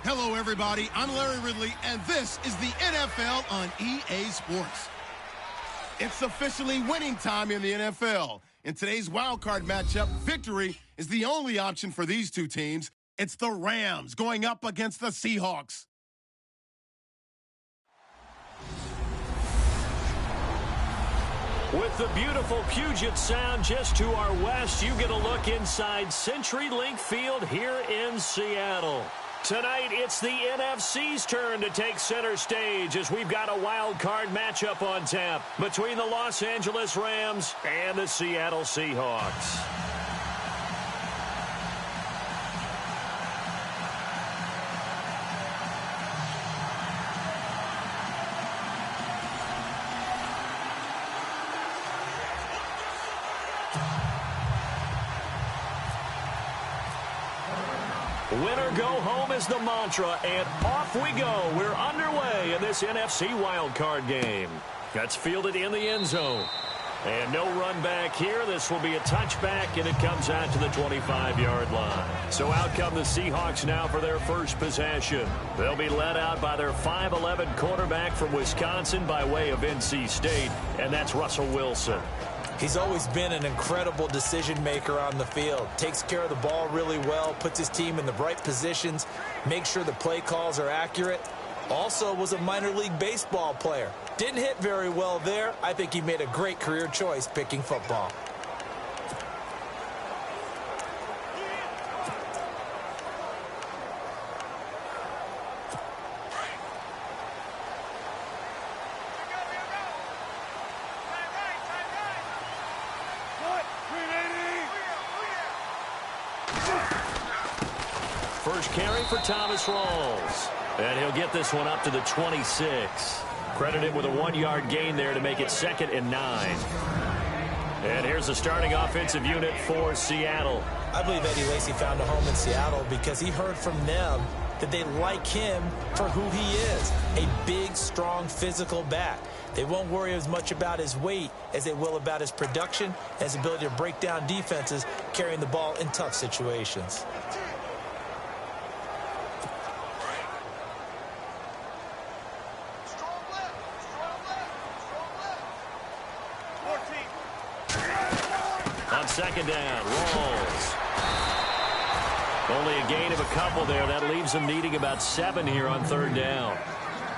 Hello, everybody. I'm Larry Ridley, and this is the NFL on EA Sports. It's officially winning time in the NFL. In today's wildcard matchup, victory is the only option for these two teams. It's the Rams going up against the Seahawks. With the beautiful Puget Sound just to our west, you get a look inside CenturyLink Field here in Seattle. Tonight, it's the NFC's turn to take center stage as we've got a wild card matchup on tap between the Los Angeles Rams and the Seattle Seahawks. Winner go home is the mantra, and off we go. We're underway in this NFC wildcard game. That's fielded in the end zone. And no run back here. This will be a touchback, and it comes out to the 25-yard line. So out come the Seahawks now for their first possession. They'll be led out by their 5'11 quarterback from Wisconsin by way of NC State, and that's Russell Wilson. He's always been an incredible decision maker on the field. Takes care of the ball really well, puts his team in the right positions, makes sure the play calls are accurate. Also was a minor league baseball player. Didn't hit very well there. I think he made a great career choice picking football. First carry for Thomas Rawls. And he'll get this one up to the 26. Credited with a 1-yard gain there to make it 2nd and 9. And here's the starting offensive unit for Seattle. I believe Eddie Lacy found a home in Seattle because he heard from them that they like him for who he is. A big, strong, physical back. They won't worry as much about his weight as they will about his production and his ability to break down defenses carrying the ball in tough situations. On second down, Rawls. Only a gain of a couple there. That leaves them needing about 7 here on 3rd down.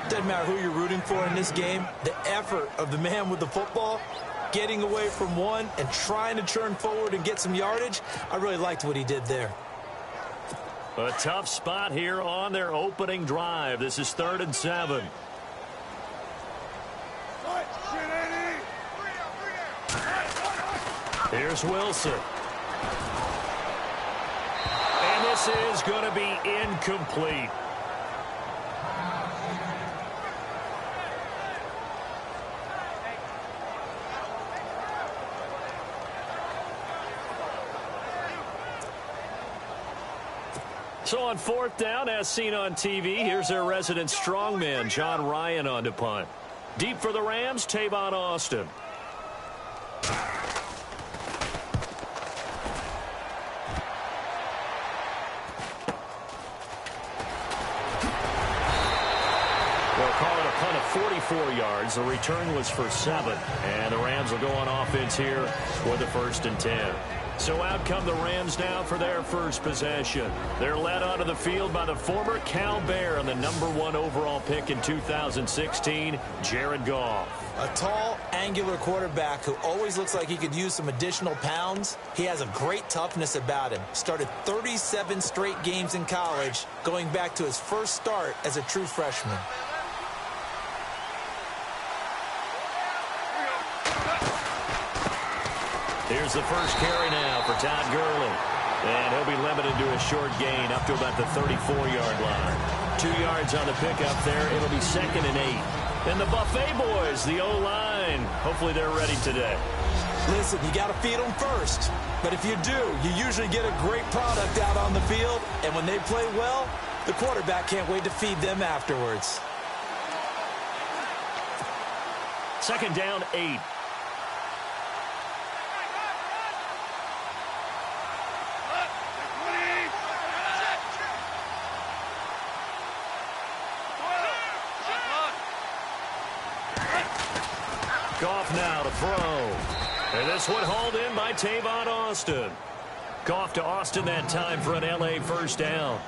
Doesn't matter who you're rooting for in this game. The effort of the man with the football, getting away from one and trying to turn forward and get some yardage, I really liked what he did there. A tough spot here on their opening drive. This is 3rd and 7. Here's Wilson. And this is going to be incomplete. So on 4th down, as seen on TV, here's their resident strongman, John Ryan, on to punt. Deep for the Rams, Tavon Austin. They'll call it a punt of 44 yards. The return was for 7. And the Rams will go on offense here for the 1st and 10. So out come the Rams now for their first possession. They're led onto the field by the former Cal Bear and the #1 overall pick in 2016, Jared Goff. A tall, angular quarterback who always looks like he could use some additional pounds. He has a great toughness about him. Started 37 straight games in college, going back to his first start as a true freshman. Here's the first carry now for Todd Gurley. And he'll be limited to a short gain up to about the 34-yard line. 2 yards on the pickup there. It'll be 2nd and 8. And the Buffet boys, the O-line, hopefully they're ready today. Listen, you got to feed them first. But if you do, you usually get a great product out on the field. And when they play well, the quarterback can't wait to feed them afterwards. 2nd down, 8. Goff now to throw. And this one hauled in by Tavon Austin. Goff to Austin that time for an LA first down.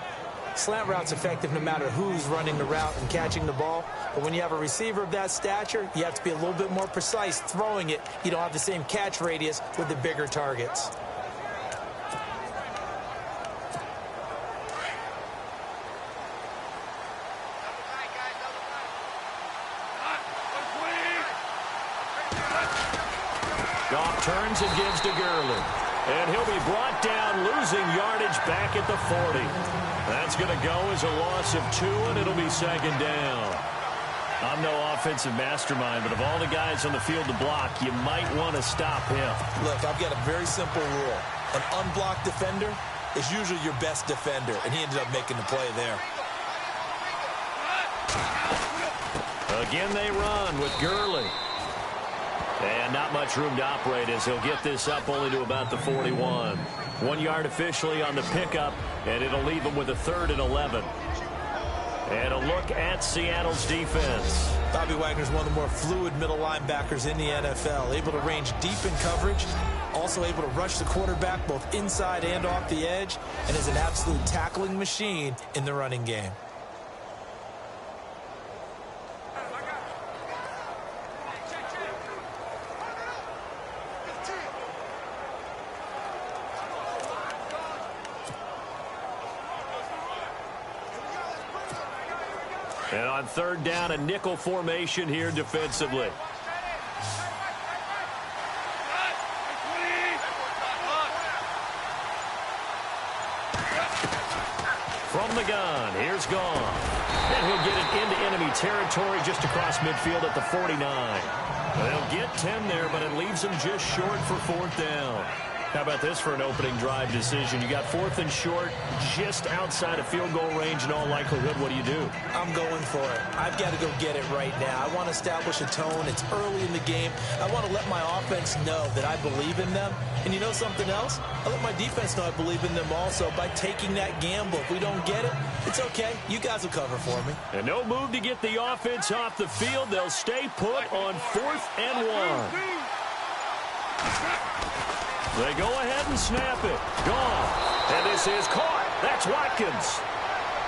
Slant route's effective no matter who's running the route and catching the ball. But when you have a receiver of that stature, you have to be a little bit more precise throwing it. You don't have the same catch radius with the bigger targets. Goff turns and gives to Gurley. And he'll be brought down, losing yardage back at the 40. That's going to go as a loss of 2, and it'll be second down. I'm no offensive mastermind, but of all the guys on the field to block, you might want to stop him. Look, I've got a very simple rule. An unblocked defender is usually your best defender, and he ended up making the play there. Again, they run with Gurley. And not much room to operate as he'll get this up only to about the 41. 1 yard officially on the pickup, and it'll leave him with a 3rd and 11. And a look at Seattle's defense. Bobby Wagner's one of the more fluid middle linebackers in the NFL, able to range deep in coverage, also able to rush the quarterback both inside and off the edge, and is an absolute tackling machine in the running game. And on 3rd down, a nickel formation here defensively. From the gun, here's Goff. And he'll get it into enemy territory just across midfield at the 49. They'll get 10 there, but it leaves them just short for 4th down. How about this for an opening drive decision? You got 4th and short, just outside of field goal range in all likelihood. What do you do? I'm going for it. I've got to go get it right now. I want to establish a tone. It's early in the game. I want to let my offense know that I believe in them. And you know something else? I let my defense know I believe in them also by taking that gamble. If we don't get it, it's okay. You guys will cover for me. And no move to get the offense off the field. They'll stay put on 4th and 1. They go ahead and snap it. Gone. And this is caught. That's Watkins.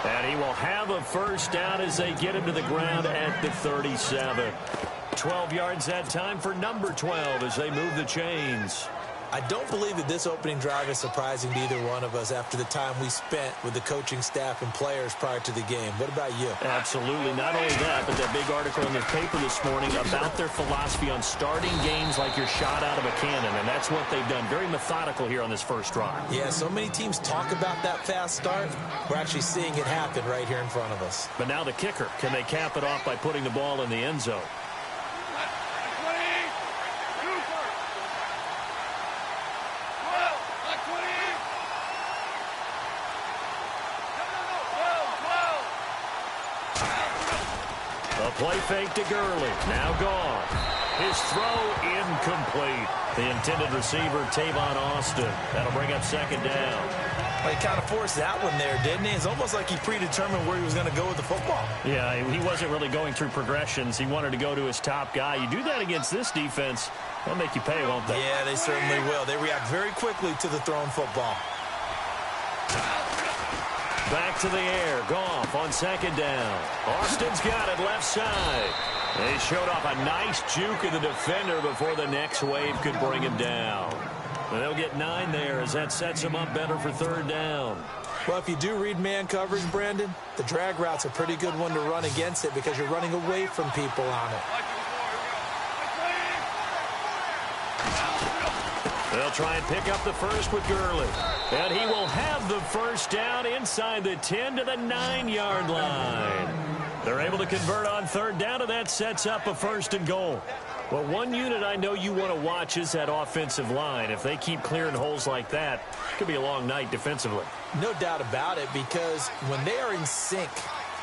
And he will have a first down as they get him to the ground at the 37. 12 yards that time for number 12 as they move the chains. I don't believe that this opening drive is surprising to either one of us after the time we spent with the coaching staff and players prior to the game. What about you? Absolutely. Not only that, but that big article in the paper this morning about their philosophy on starting games like you're shot out of a cannon, and that's what they've done. Very methodical here on this first drive. Yeah, so many teams talk about that fast start. We're actually seeing it happen right here in front of us. But now the kicker. Can they cap it off by putting the ball in the end zone? Play fake to Gurley. Now gone. His throw incomplete. The intended receiver, Tavon Austin. That'll bring up second down. Well, he kind of forced that one there, didn't he? It's almost like he predetermined where he was going to go with the football. Yeah, he wasn't really going through progressions. He wanted to go to his top guy. You do that against this defense, they'll make you pay, won't they? Yeah, they certainly will. They react very quickly to the thrown football. Back to the air. Goff on second down. Austin's got it left side. They showed off a nice juke of the defender before the next wave could bring him down. And they'll get 9 there as that sets him up better for 3rd down. Well, if you do read man coverage, Brandon, the drag route's a pretty good one to run against it because you're running away from people on it. They'll try and pick up the first with Gurley. And he will have the first down inside the 10 to the 9-yard line. They're able to convert on 3rd down, and that sets up a 1st and goal. Well, one unit I know you want to watch is that offensive line. If they keep clearing holes like that, it could be a long night defensively. No doubt about it, because when they are in sync,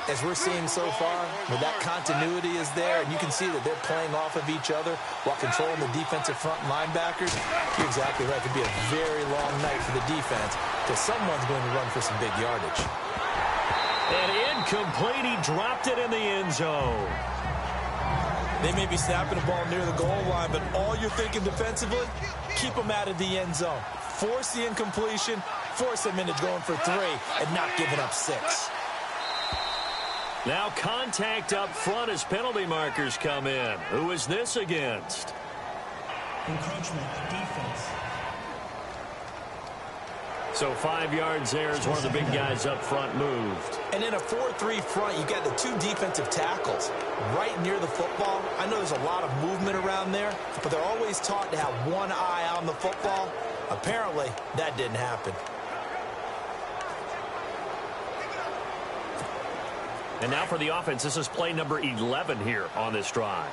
as we're seeing so far, where that continuity is there, and you can see that they're playing off of each other while controlling the defensive front linebackers, you're exactly right. It could be a very long night for the defense because someone's going to run for some big yardage. And incomplete. He dropped it in the end zone. They may be snapping the ball near the goal line, but all you're thinking defensively, keep them out of the end zone. Force the incompletion, force them into going for 3, and not giving up 6. Now contact up front as penalty markers come in. Who is this against? Encroachment, defense. So 5 yards there as one of the big guys up front moved. And in a 4-3 front, you've got the 2 defensive tackles right near the football. I know there's a lot of movement around there, but they're always taught to have one eye on the football. Apparently, that didn't happen. And now for the offense, this is play number 11 here on this drive.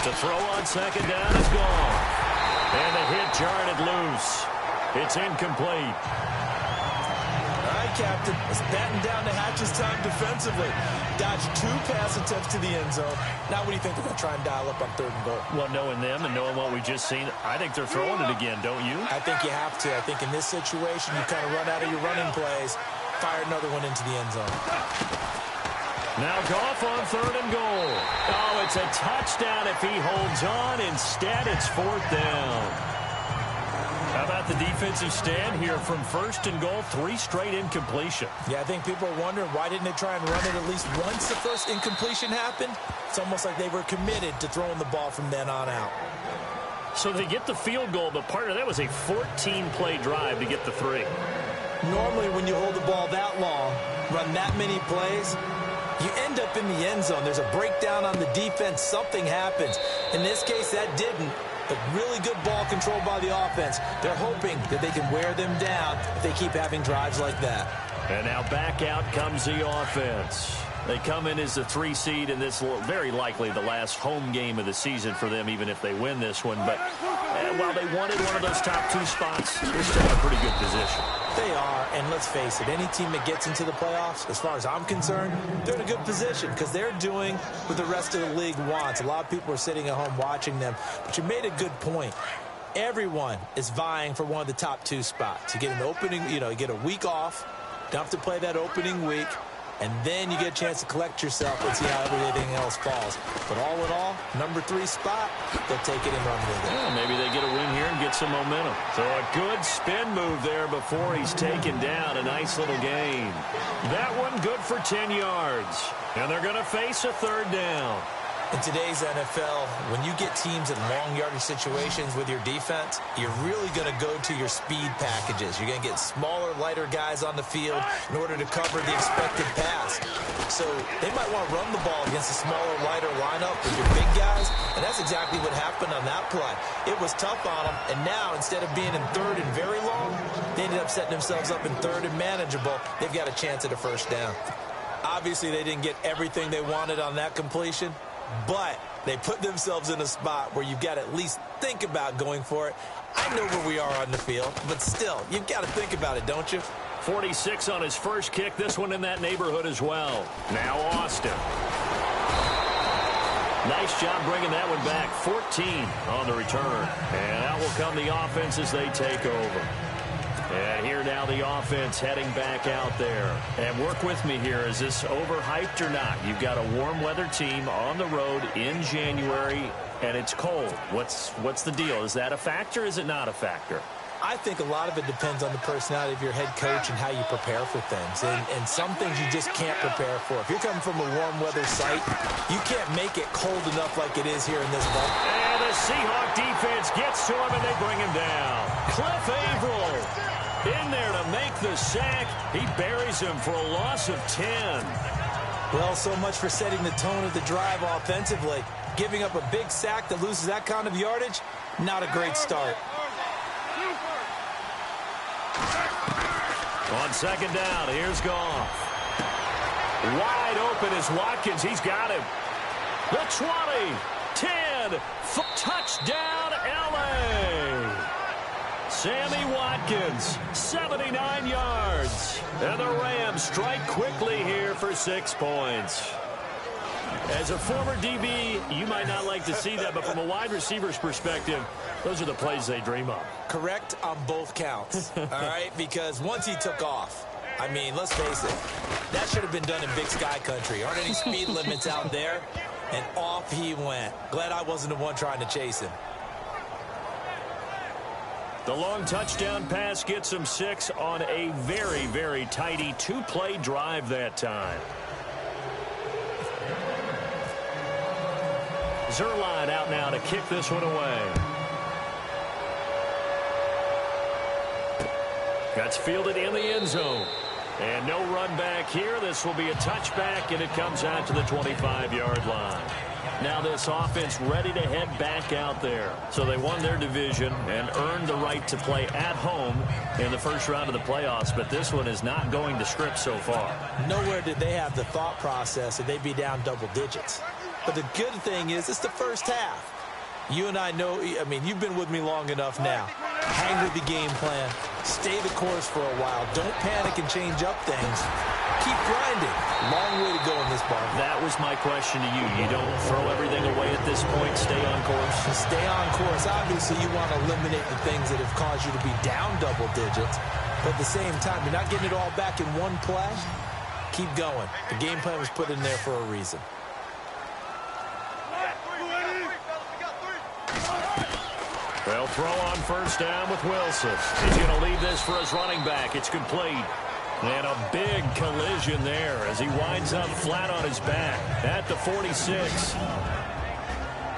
The throw on second down is gone. And the hit jarred it loose. It's incomplete. All right, Captain. It's batten down the hatches time defensively. Dodged 2 pass attempts to the end zone. Now what do you think they're going to try and dial up on 3rd and goal? Well, knowing them and knowing what we just seen, I think they're throwing it again, don't you? I think you have to. I think in this situation, you kind of run out of your running plays, fire another one into the end zone. Now Goff on 3rd and goal. Oh, it's a touchdown if he holds on. Instead, it's 4th down. How about the defensive stand here from 1st and goal? 3 straight incompletion. Yeah, I think people are wondering why didn't they try and run it at least once the first incompletion happened? It's almost like they were committed to throwing the ball from then on out. So they get the field goal, but part of that was a 14-play drive to get the 3. Normally when you hold the ball that long, run that many plays, you end up in the end zone. There's a breakdown on the defense. Something happens. In this case, that didn't. But really good ball control by the offense. They're hoping that they can wear them down if they keep having drives like that. And now back out comes the offense. They come in as the 3 seed, and this will very likely the last home game of the season for them, even if they win this one. But while they wanted one of those top 2 spots, they're still in a pretty good position. They are, and let's face it, any team that gets into the playoffs, as far as I'm concerned, they're in a good position because they're doing what the rest of the league wants. A lot of people are sitting at home watching them, but you made a good point. Everyone is vying for one of the top 2 spots. You get an opening, you get a week off, don't have to play that opening week, and then you get a chance to collect yourself and see how everything else falls. But all in all, number 3 spot, they'll take it and run with it. Yeah, maybe they get a win here and get some momentum. So a good spin move there before he's taken down. A nice little gain. That one good for 10 yards. And they're going to face a 3rd down. In today's NFL, when you get teams in long yardage situations with your defense, you're really going to go to your speed packages. You're going to get smaller, lighter guys on the field in order to cover the expected pass. So they might want to run the ball against a smaller, lighter lineup with your big guys, and that's exactly what happened on that play. It was tough on them, and now instead of being in 3rd and very long, they ended up setting themselves up in 3rd and manageable. They've got a chance at a 1st down. Obviously, they didn't get everything they wanted on that completion, but they put themselves in a spot where you've got to at least think about going for it. I know where we are on the field, but still, you've got to think about it, don't you? 46 on his first kick. This one in that neighborhood as well. Now Austin. Nice job bringing that one back. 14 on the return. And out will come the offense as they take over. And here now the offense heading back out there. And work with me here. Is this overhyped or not? You've got a warm weather team on the road in January, and it's cold. What's the deal? Is that a factor or is it not a factor? I think a lot of it depends on the personality of your head coach and how you prepare for things. And some things you just can't prepare for. If you're coming from a warm weather site, you can't make it cold enough like it is here in this ball. And the Seahawks defense gets to him and they bring him down. Cliff Averill in there to make the sack. He buries him for a loss of 10. Well, so much for setting the tone of the drive offensively. Giving up a big sack that loses that kind of yardage, not a great start. On second down, here's Goff. Wide open is Watkins. He's got him. The 20, 10, touchdown, L.A. Sammy Watkins, 79 yards. And the Rams strike quickly here for 6 points. As a former DB, you might not like to see that, but from a wide receiver's perspective, those are the plays they dream of. Correct on both counts, all right? Because once he took off, I mean, let's face it, that should have been done in Big Sky Country. Aren't any speed limits out there? And off he went. Glad I wasn't the one trying to chase him. The long touchdown pass gets him 6 on a very, very tidy 2-play drive that time. Zerline out now to kick this one away. That's fielded in the end zone. And no run back here. This will be a touchback, and it comes out to the 25-yard line. Now this offense ready to head back out there. So they won their division and earned the right to play at home in the first round of the playoffs, but this one is not going to script so far. Nowhere did they have the thought process that they'd be down double digits. But the good thing is it's the first half. You and I know, I mean, you've been with me long enough now. Hang with the game plan. Stay the course for a while. Don't panic and change up things. Keep grinding. Long way to go in this ball. That was my question to you. You don't throw everything away at this point. Stay on course. Stay on course. Obviously, you want to eliminate the things that have caused you to be down double digits. But at the same time, you're not getting it all back in one play. Keep going. The game plan was put in there for a reason. They'll throw on first down with Wilson. He's going to leave this for his running back. It's complete. And a big collision there as he winds up flat on his back at the 46.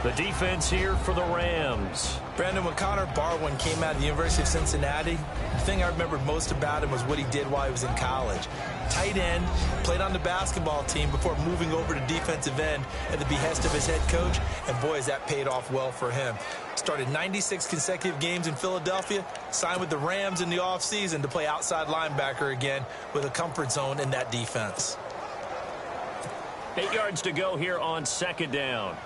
The defense here for the Rams. Brandon, when Connor Barwin came out of the University of Cincinnati, the thing I remembered most about him was what he did while he was in college. Tight end, played on the basketball team before moving over to defensive end at the behest of his head coach, and boy, has that paid off well for him. Started 96 consecutive games in Philadelphia, signed with the Rams in the offseason to play outside linebacker again with a comfort zone in that defense. 8 yards to go here on second down.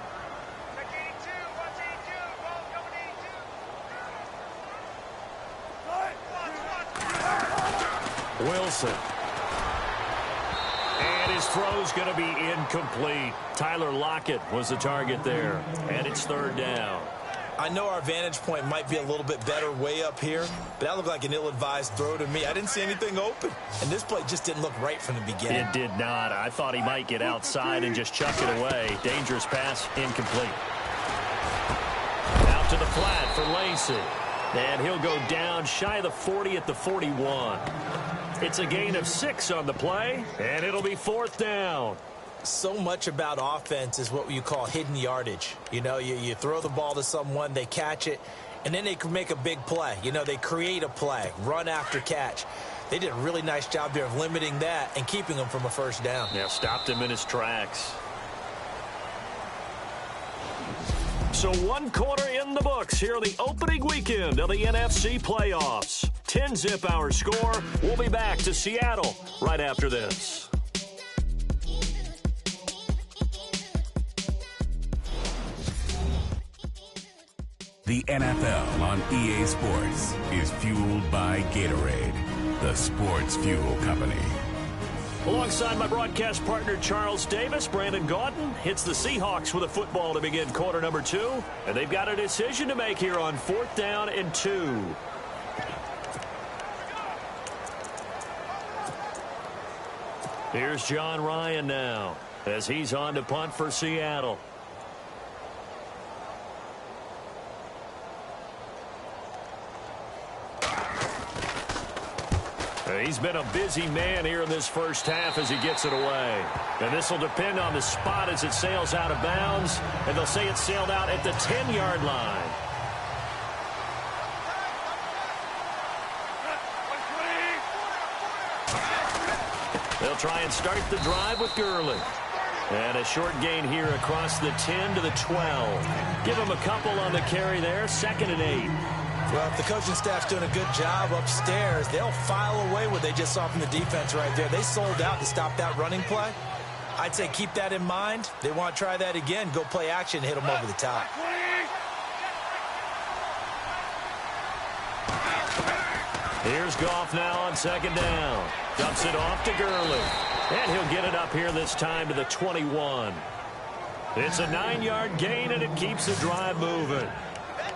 Wilson. And his throw's going to be incomplete. Tyler Lockett was the target there. And it's third down. I know our vantage point might be a little bit better way up here, but that looked like an ill-advised throw to me. I didn't see anything open, and this play just didn't look right from the beginning. It did not. I thought he might get outside and just chuck it away. Dangerous pass, incomplete. Out to the flat for Lacey. And he'll go down shy of the 40 at the 41. It's a gain of 6 on the play, and it'll be fourth down. So much about offense is what you call hidden yardage. You know, you throw the ball to someone, they catch it, and then they can make a big play. You know, they create a play, run after catch. They did a really nice job there of limiting that and keeping him from a first down. Yeah, stopped him in his tracks. So 1 quarter in the books here the opening weekend of the NFC playoffs. 10-zip our score. We'll be back to Seattle right after this. The NFL on EA Sports is fueled by Gatorade, the sports fuel company. Alongside my broadcast partner Charles Davis, Brandon Gaudin hits the Seahawks with a football to begin quarter number 2. And they've got a decision to make here on 4th down and 2. Here's John Ryan now as he's on to punt for Seattle. He's been a busy man here in this first half as he gets it away. And this will depend on the spot as it sails out of bounds. And they'll say it sailed out at the 10-yard line. They'll try and start the drive with Gurley. And a short gain here across the 10 to the 12. Give him a couple on the carry there. 2nd and 8. Well, if the coaching staff's doing a good job upstairs, they'll file away what they just saw from the defense right there. They sold out to stop that running play. I'd say keep that in mind. They want to try that again. Go play action, hit them over the top. Here's Goff now on 2nd down. Dumps it off to Gurley. And he'll get it up here this time to the 21. It's a 9-yard gain, and it keeps the drive moving.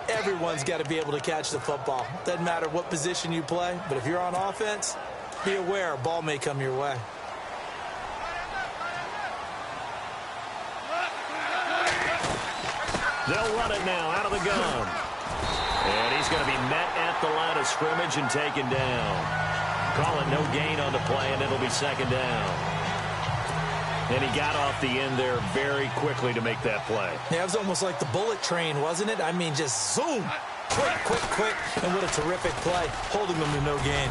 Everyone's got to be able to catch the football. Doesn't matter what position you play, but if you're on offense, be aware a ball may come your way. They'll run it now out of the gun. And he's going to be met at the line of scrimmage and taken down. Call it no gain on the play, and it'll be second down. And he got off the end there very quickly to make that play. Yeah, it was almost like the bullet train, wasn't it? I mean, just zoom. Quick. And what a terrific play, holding them to no gain.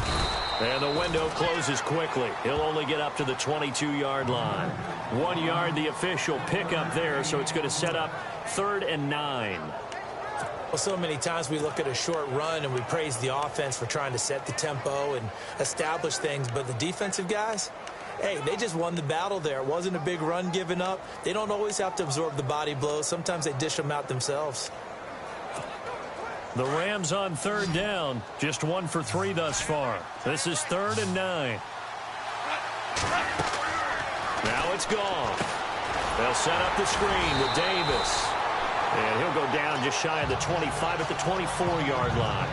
And the window closes quickly. He'll only get up to the 22-yard line. 1 yard, the official pickup there, so it's going to set up 3rd and 9. Well, so many times we look at a short run and we praise the offense for trying to set the tempo and establish things, but the defensive guys, hey, they just won the battle there. It wasn't a big run given up. They don't always have to absorb the body blows. Sometimes they dish them out themselves. The Rams on 3rd down. Just 1 for 3 thus far. This is 3rd and 9. Now it's gone. They'll set up the screen with Davis. And he'll go down just shy of the 25 at the 24-yard line.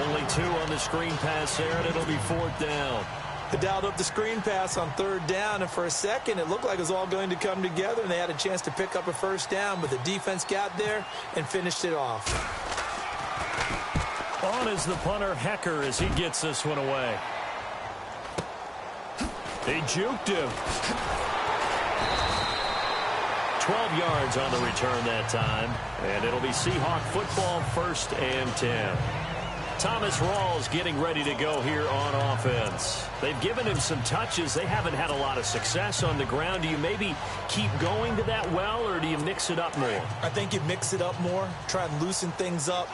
Only 2 on the screen pass there, and it'll be 4th down. They dialed up the screen pass on 3rd down, and for a second it looked like it was all going to come together, and they had a chance to pick up a 1st down, but the defense got there and finished it off. On is the punter, Hecker, as he gets this one away. He juked him. 12 yards on the return that time, and it'll be Seahawk football, 1st and 10. Thomas Rawls getting ready to go here on offense. They've given him some touches. They haven't had a lot of success on the ground. Do you maybe keep going to that well, or do you mix it up more? I think you mix it up more, try and loosen things up.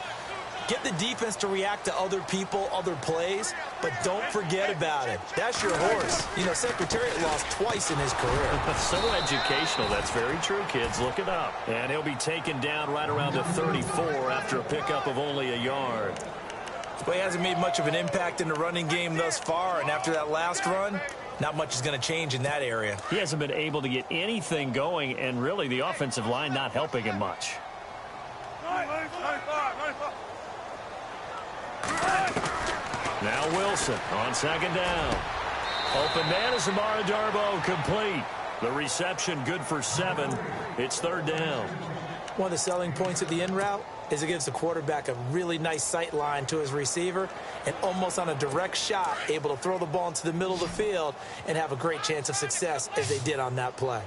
Get the defense to react to other people, other plays, but don't forget about it. That's your horse. You know, Secretariat lost twice in his career. So educational. That's very true, kids. Look it up. And he'll be taken down right around the 34 after a pickup of only a yard. Well, he hasn't made much of an impact in the running game thus far, and after that last run, not much is going to change in that area. He hasn't been able to get anything going, and really the offensive line not helping him much. Now Wilson on 2nd down. Open man is Amara Darboh, complete. The reception good for 7. It's 3rd down. One of the selling points of the in route is it gives the quarterback a really nice sight line to his receiver, and almost on a direct shot, able to throw the ball into the middle of the field and have a great chance of success as they did on that play.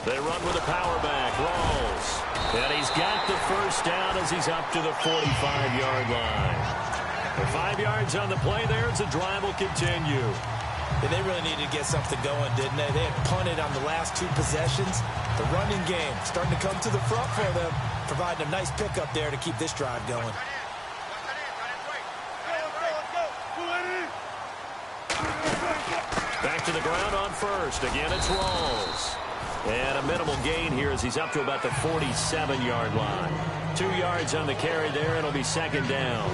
They run with a power back. Rawls. And he's got the 1st down as he's up to the 45-yard line. For 5 yards on the play there, as the drive will continue. And they really needed to get something going, didn't they? They had punted on the last 2 possessions. The running game starting to come to the front for them, providing a nice pickup there to keep this drive going. Back to the ground on 1st. Again, it's Rawls. And a minimal gain here as he's up to about the 47-yard line. 2 yards on the carry there, and it'll be 2nd down.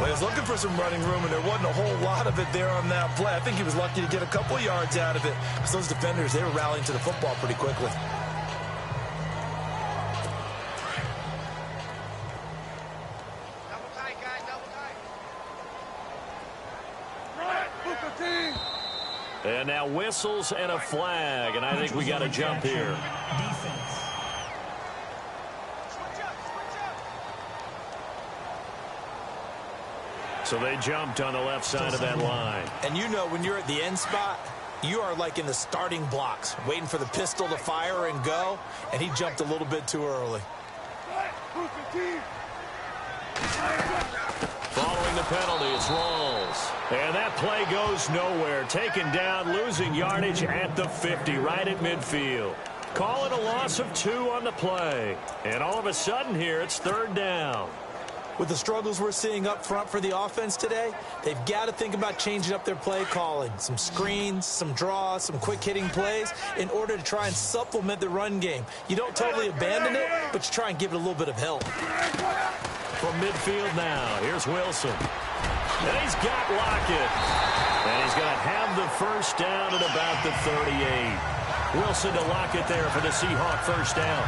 Well, he was looking for some running room, and there wasn't a whole lot of it there on that play. I think he was lucky to get a couple yards out of it. Because those defenders, they were rallying to the football pretty quickly. And now whistles and a flag, and I think we got a jump here. Defense. So they jumped on the left side of that line. And you know, when you're at the end spot, you are like in the starting blocks, waiting for the pistol to fire and go, and he jumped a little bit too early. Following the penalty, it's Rawls. And that play goes nowhere. Taken down, losing yardage at the 50, right at midfield. Call it a loss of 2 on the play. And all of a sudden here, it's 3rd down. With the struggles we're seeing up front for the offense today, they've got to think about changing up their play calling. Some screens, some draws, some quick-hitting plays in order to try and supplement the run game. You don't totally abandon it, but you try and give it a little bit of help. From midfield now, here's Wilson. And he's got Lockett. And he's going to have the first down at about the 38. Wilson to Lockett there for the Seahawk first down.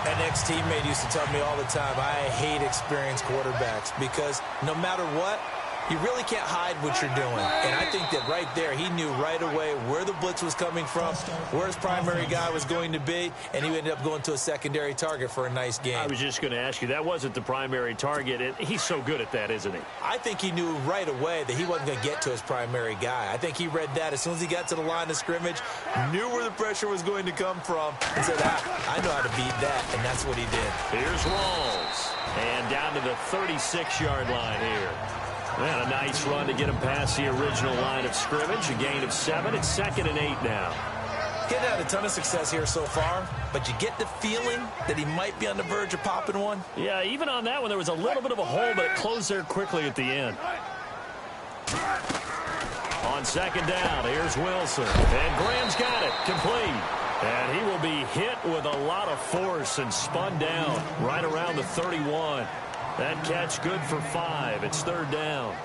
An ex-teammate used to tell me all the time, I hate experienced quarterbacks because no matter what, you really can't hide what you're doing. And I think that right there, he knew right away where the blitz was coming from, where his primary guy was going to be, and he ended up going to a secondary target for a nice game. I was just going to ask you, that wasn't the primary target. He's so good at that, isn't he? I think he knew right away that he wasn't going to get to his primary guy. I think he read that as soon as he got to the line of scrimmage, knew where the pressure was going to come from, and said, I know how to beat that, and that's what he did. Here's Rawls, and down to the 36-yard line here. And a nice run to get him past the original line of scrimmage. A gain of 7. It's 2nd and 8 now. He hasn't had a ton of success here so far, but you get the feeling that he might be on the verge of popping one. Yeah, even on that one, there was a little bit of a hole, but it closed there quickly at the end. On 2nd down, here's Wilson. And Graham's got it. Complete. And he will be hit with a lot of force and spun down right around the 31. That catch good for 5. It's 3rd down.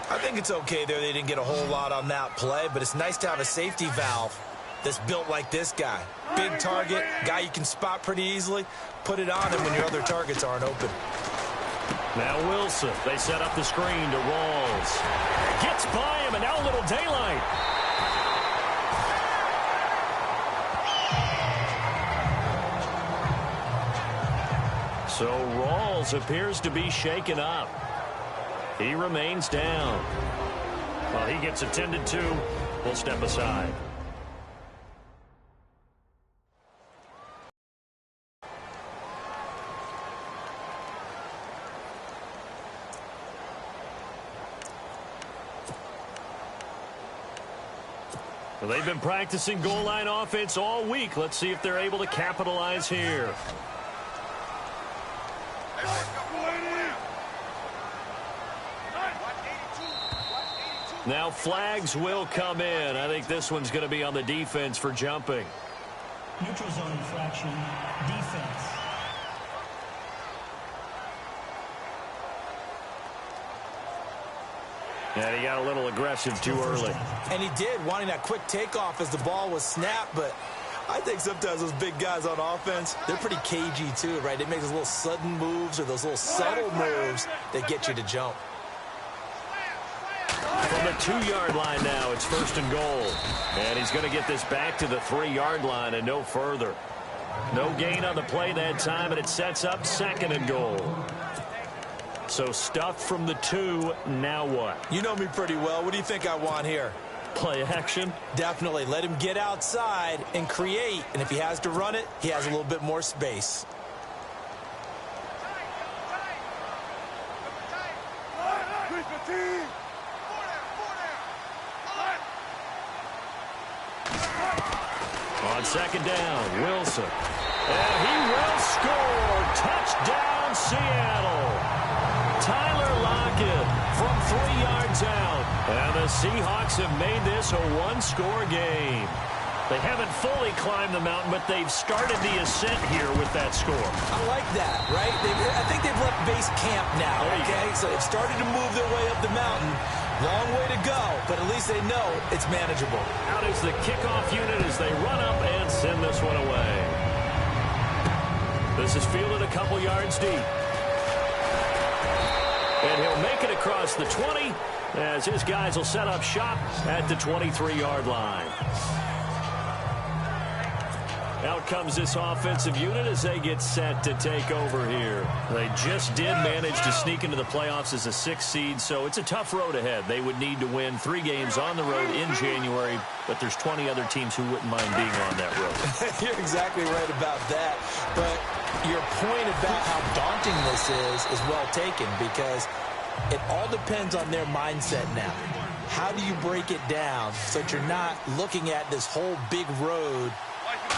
I think it's okay there. They didn't get a whole lot on that play, but it's nice to have a safety valve that's built like this guy. Big target, guy you can spot pretty easily. Put it on him when your other targets aren't open. Now Wilson. They set up the screen to Rawls. Gets by him, and now a little daylight. So Rawls appears to be shaken up. He remains down. Well, he gets attended to. We'll step aside. Well, they've been practicing goal line offense all week. Let's see if they're able to capitalize here. Now flags will come in. I think this one's going to be on the defense for jumping. Neutral zone infraction, defense. And he got a little aggressive too early. And he did, wanting that quick takeoff as the ball was snapped, but I think sometimes those big guys on offense, they're pretty cagey too, right? They make those little sudden moves or those little subtle moves that get you to jump. From the 2-yard line now, it's 1st and goal. And he's going to get this back to the 3-yard line and no further. No gain on the play that time, and it sets up 2nd and goal. So stuffed from the 2, now what? You know me pretty well. What do you think I want here? Play action? Definitely. Let him get outside and create. And if he has to run it, he has a little bit more space. On 2nd down, Wilson. And he will score. Touchdown, Seattle. Tyler Lockett from 3 yards out. And the Seahawks have made this a 1-score game. They haven't fully climbed the mountain, but they've started the ascent here with that score. I like that, right? I think they've left base camp now, okay? So they've started to move their way up the mountain. Long way to go, but at least they know it's manageable. Out is the kickoff unit as they run up and send this one away. This is fielded a couple yards deep. And he'll make it across the 20 as his guys will set up shop at the 23-yard line. Out comes this offensive unit as they get set to take over here. They just did manage to sneak into the playoffs as a 6th seed, so it's a tough road ahead. They would need to win 3 games on the road in January, but there's 20 other teams who wouldn't mind being on that road. You're exactly right about that, but your point about how daunting this is well taken because it all depends on their mindset now. How do you break it down so that you're not looking at this whole big road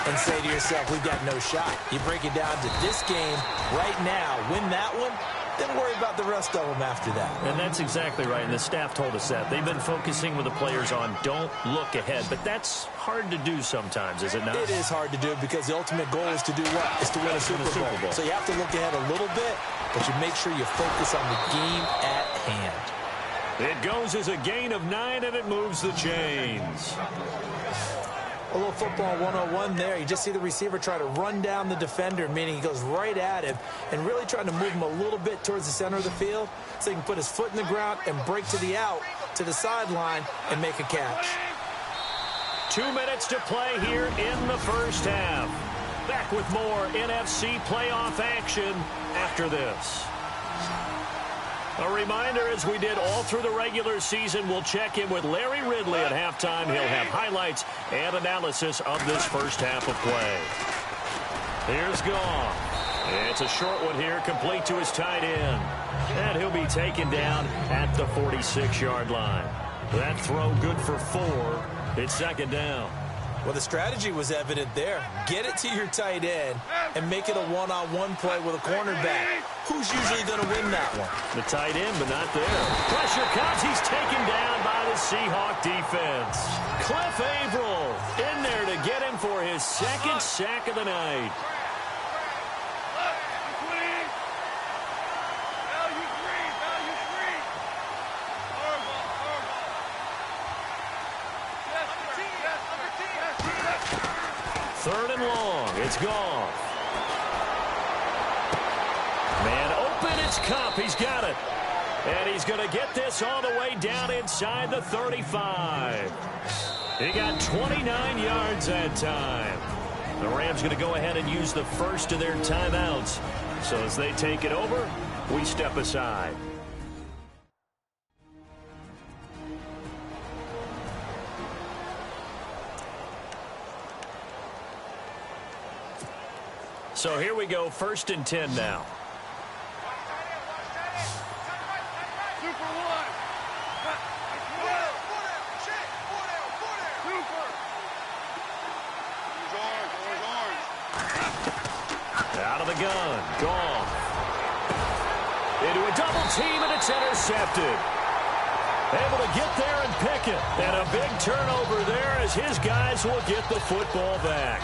and say to yourself, we've got no shot? You break it down to this game right now, win that one, then worry about the rest of them after that. And that's exactly right, and the staff told us that. They've been focusing with the players on don't look ahead, but that's hard to do sometimes, is it not? It is hard to do because the ultimate goal is to do what? Is to win a Super Bowl. So you have to look ahead a little bit, but you make sure you focus on the game at hand. It goes as a gain of 9, and it moves the chains. A little football 101 there. You just see the receiver try to run down the defender, meaning he goes right at him and really trying to move him a little bit towards the center of the field so he can put his foot in the ground and break to the out, to the sideline, and make a catch. 2 minutes to play here in the first half. Back with more NFC playoff action after this. A reminder, as we did all through the regular season, we'll check in with Larry Ridley at halftime. He'll have highlights and analysis of this first half of play. Here's Goff. It's a short one here, complete to his tight end. And he'll be taken down at the 46-yard line. That throw good for 4. It's second down. Well, the strategy was evident there. Get it to your tight end and make it a one-on-one play with a cornerback. Who's usually going to win that one? The tight end, but not there. Pressure comes. He's taken down by the Seahawk defense. Cliff Averill in there to get him for his second sack of the night. Third and long. It's Goff. Man open. It's Cup. He's got it. And he's going to get this all the way down inside the 35. He got 29 yards that time. The Rams going to go ahead and use the first of their timeouts. So as they take it over, we step aside. So here we go, 1st and 10 now. Out of the gun, Goff. Into a double team, and it's intercepted. Able to get there and pick it. And a big turnover there as his guys will get the football back.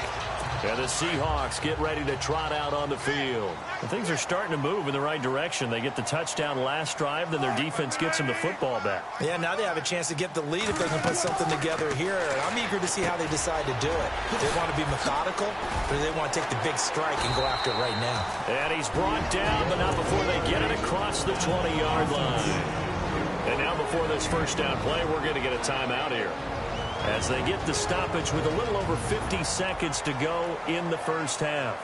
And the Seahawks get ready to trot out on the field. And things are starting to move in the right direction. They get the touchdown last drive, then their defense gets them the football back. Yeah, now they have a chance to get the lead if they can put something together here. And I'm eager to see how they decide to do it. Do they want to be methodical, or do they want to take the big strike and go after it right now? And he's brought down, but not before they get it across the 20-yard line. And now before this first down play, we're going to get a timeout here, as they get the stoppage with a little over 50 seconds to go in the first half.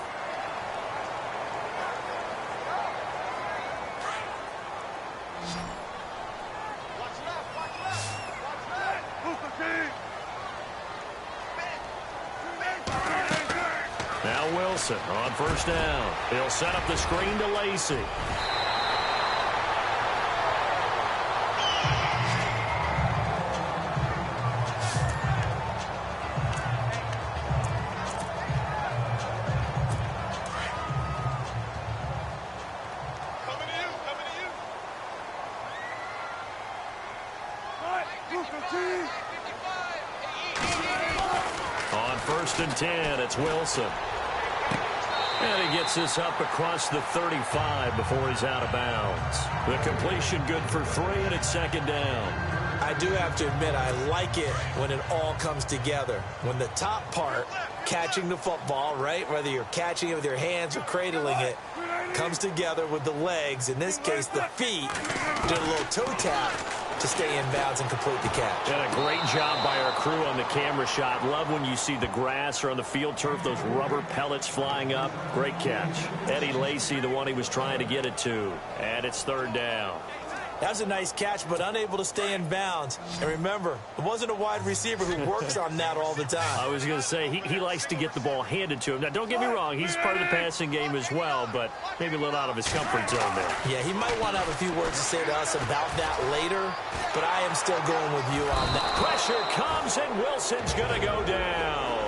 Now Wilson on first down. He'll set up the screen to Lacy. On 1st and 10, it's Wilson. And he gets this up across the 35 before he's out of bounds. The completion good for 3, and it's second down. I do have to admit, I like it when it all comes together. When the top part, catching the football, right, whether you're catching it with your hands or cradling it, comes together with the legs, in this case the feet, do a little toe tap to stay in bounds and complete the catch. And a great job by our crew on the camera shot. Love when you see the grass or on the field turf, those rubber pellets flying up. Great catch. Eddie Lacy, the one he was trying to get it to. And it's third down. That was a nice catch, but unable to stay in bounds. And remember, it wasn't a wide receiver who works on that all the time. I was going to say, he likes to get the ball handed to him. Now, don't get me wrong, he's part of the passing game as well, but maybe a little out of his comfort zone there. Yeah, he might want to have a few words to say to us about that later, but I am still going with you on that. Pressure comes, and Wilson's going to go down.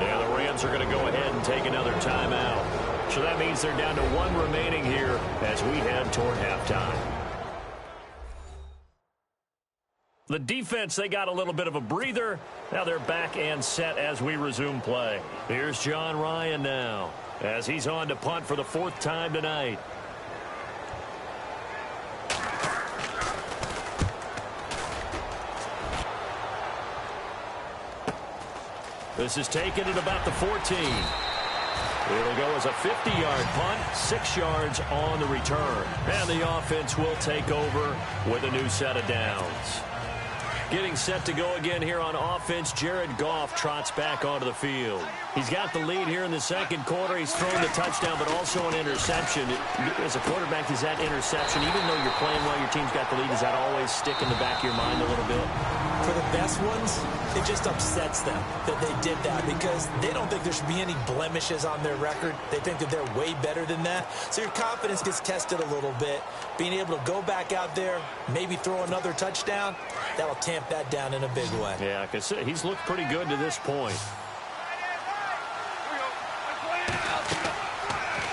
Yeah, the Rams are going to go ahead and take another timeout. So that means they're down to 1 remaining here as we head toward halftime. The defense, they got a little bit of a breather. Now they're back and set as we resume play. Here's John Ryan now as he's on to punt for the 4th time tonight. This is taken at about the 14. It'll go as a 50-yard punt, 6 yards on the return. And the offense will take over with a new set of downs. Getting set to go again here on offense, Jared Goff trots back onto the field. He's got the lead here in the second quarter. He's thrown the touchdown, but also an interception. As a quarterback, is that interception, even though you're playing while your team's got the lead, does that always stick in the back of your mind a little bit? For the best ones, it just upsets them that they did that because they don't think there should be any blemishes on their record. They think that they're way better than that. So your confidence gets tested a little bit. Being able to go back out there, maybe throw another touchdown, that'll tamp that down in a big way. Yeah, because he's looked pretty good to this point.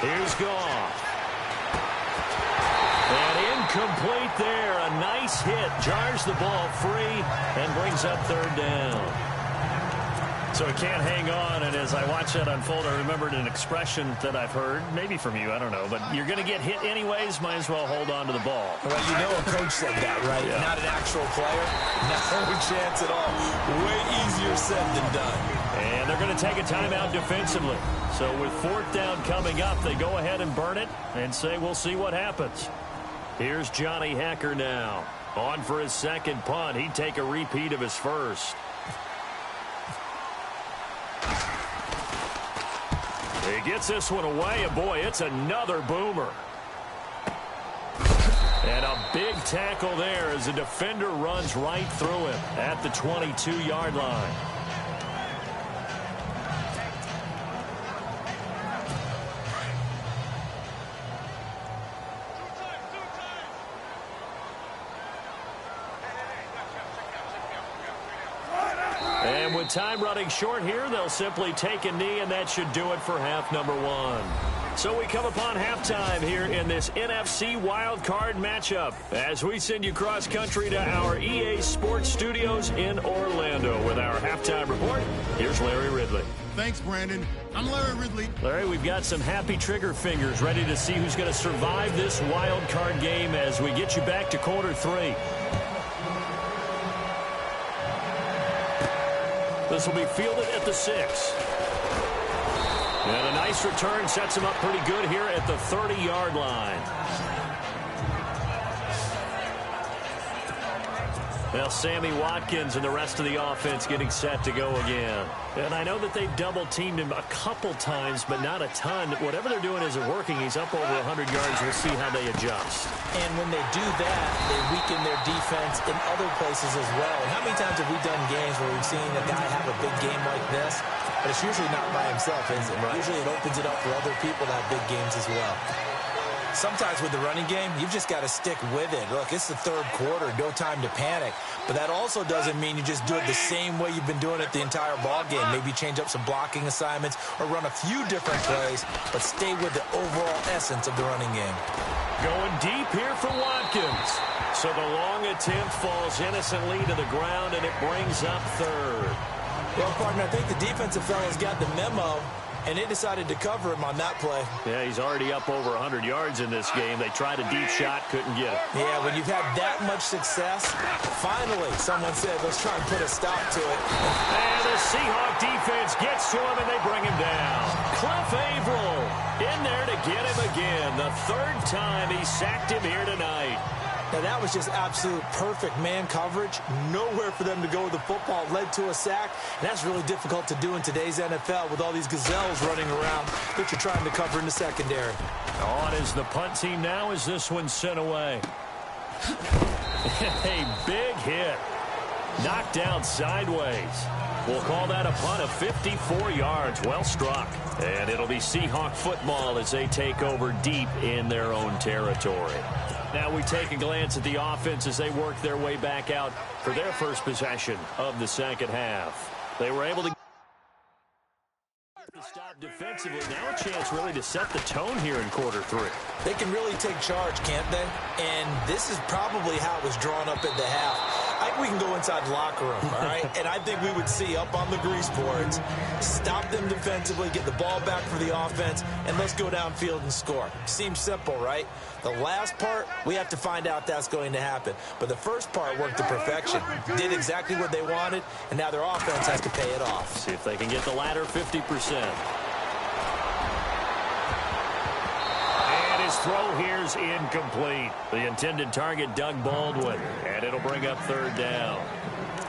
Here's Goff. And incomplete there. A nice hit. Jars the ball free and brings up third down. So he can't hang on, and as I watch that unfold, I remembered an expression that I've heard, maybe from you, I don't know, but you're going to get hit anyways, might as well hold on to the ball. Well, you know a coach said that, right? Yeah. Not an actual player. No chance at all. Way easier said than done. And they're going to take a timeout defensively. So with fourth down coming up, they go ahead and burn it and say we'll see what happens. Here's Johnny Hacker now. On for his second punt. He'd take a repeat of his first. He gets this one away, and boy, it's another boomer. And a big tackle there as the defender runs right through him at the 22-yard line. And with time running short here, they'll simply take a knee, and that should do it for half number one. So we come upon halftime here in this NFC Wildcard matchup as we send you cross-country to our EA Sports Studios in Orlando with our halftime report. Here's Larry Ridley. Thanks, Brandon. I'm Larry Ridley. Larry, we've got some happy trigger fingers ready to see who's going to survive this wildcard game as we get you back to quarter three. This will be fielded at the 6. And a nice return sets him up pretty good here at the 30-yard line. Now Sammy Watkins and the rest of the offense getting set to go again. And I know that they've double-teamed him a couple times, but not a ton. Whatever they're doing isn't working. He's up over 100 yards. We'll see how they adjust. And when they do that, they weaken their defense in other places as well. And how many times have we done games where we've seen a guy have a big game like this? But it's usually not by himself, is it? Right. Usually it opens it up for other people to have big games as well. Sometimes with the running game, you've just got to stick with it. Look, it's the third quarter, no time to panic. But that also doesn't mean you just do it the same way you've been doing it the entire ball game. Maybe change up some blocking assignments or run a few different plays, but stay with the overall essence of the running game. Going deep here for Watkins. So the long attempt falls innocently to the ground, and it brings up third. Well, partner, I think the defensive fellas got the memo, and they decided to cover him on that play. Yeah, he's already up over 100 yards in this game. They tried a deep shot, couldn't get it. Yeah, when you've had that much success, finally someone said, let's try and put a stop to it. And the Seahawks defense gets to him, and they bring him down. Cliff Averill in there to get him again. The third time he sacked him here tonight. Now, that was just absolute perfect man coverage. Nowhere for them to go with the football. Led to a sack. And that's really difficult to do in today's NFL with all these gazelles running around that you're trying to cover in the secondary. On is the punt team now as this one's sent away. A big hit. Knocked down sideways. We'll call that a punt of 54 yards. Well struck. And it'll be Seahawk football as they take over deep in their own territory. Now we take a glance at the offense as they work their way back out for their first possession of the second half. They were able to stop defensively. Now a chance really to set the tone here in quarter three. They can really take charge, can't they? And this is probably how it was drawn up at the half. I we can go inside the locker room, all right? And I think we would see up on the grease boards, stop them defensively, get the ball back for the offense, and let's go downfield and score. Seems simple, right? The last part, we have to find out that's going to happen. But the first part worked to perfection. Did exactly what they wanted, and now their offense has to pay it off. See if they can get the latter 50%. His throw here's incomplete. The intended target, Doug Baldwin, and it'll bring up third down.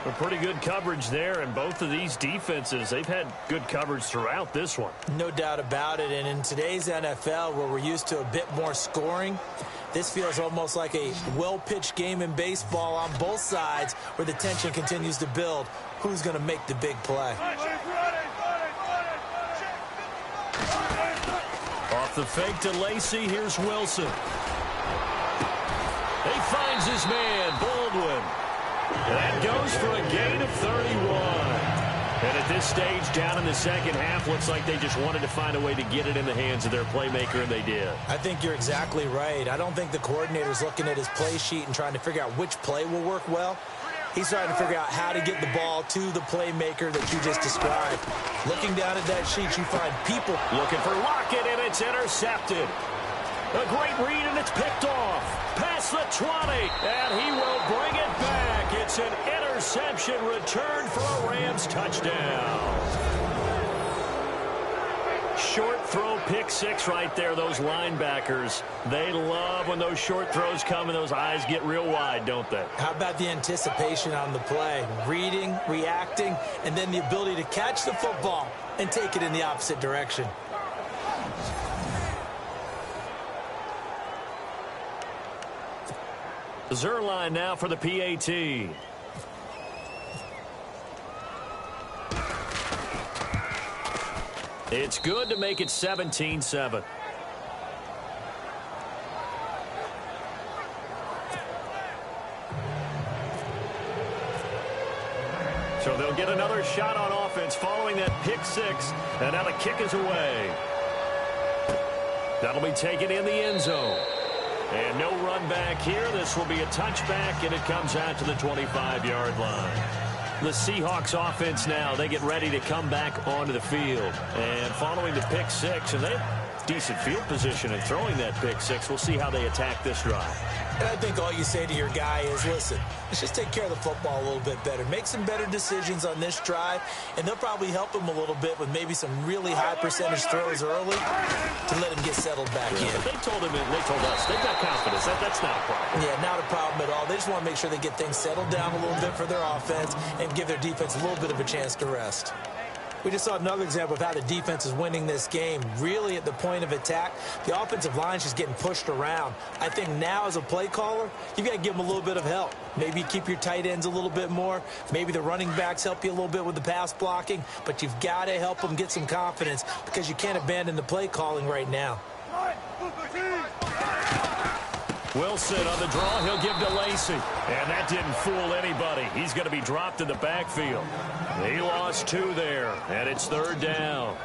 A pretty good coverage there, and both of these defenses, they've had good coverage throughout this one. No doubt about it, and in today's NFL, where we're used to a bit more scoring, this feels almost like a well-pitched game in baseball on both sides, where the tension continues to build. Who's going to make the big play? Off the fake to Lacey, here's Wilson. He finds his man, Baldwin. That goes for a gain of 31. And at this stage, down in the second half, looks like they just wanted to find a way to get it in the hands of their playmaker, and they did. I think you're exactly right. I don't think the coordinator's looking at his play sheet and trying to figure out which play will work well. He's trying to figure out how to get the ball to the playmaker that you just described. Looking down at that sheet, you find people looking for Lockett, and it's intercepted. A great read, and it's picked off. Past the 20, and he will bring it back. It's an interception return for a Rams touchdown. Short throw, pick six right there. Those linebackers, they love when those short throws come and those eyes get real wide, don't they? How about the anticipation on the play? Reading, reacting, and then the ability to catch the football and take it in the opposite direction. Zerline now for the PAT. It's good to make it 17-7. So they'll get another shot on offense following that pick six. And now the kick is away. That'll be taken in the end zone. And no run back here. This will be a touchback, and it comes out to the 25-yard line. The Seahawks offense now, they get ready to come back onto the field. And following the pick six, and they have decent field position in throwing that pick six. We'll see how they attack this drive. And I think all you say to your guy is, listen, let's just take care of the football a little bit better. Make some better decisions on this drive, and they'll probably help him a little bit with maybe some really high percentage throws early to let him get settled back in. But they told him, and they told us, they've got confidence. That's not a problem. Yeah, not a problem at all. They just want to make sure they get things settled down a little bit for their offense and give their defense a little bit of a chance to rest. We just saw another example of how the defense is winning this game. Really at the point of attack, the offensive line is just getting pushed around. I think now as a play caller, you've got to give them a little bit of help. Maybe keep your tight ends a little bit more. Maybe the running backs help you a little bit with the pass blocking. But you've got to help them get some confidence because you can't abandon the play calling right now. Wilson on the draw. He'll give to Lacey. And that didn't fool anybody. He's going to be dropped in the backfield. He lost two there, and it's third down.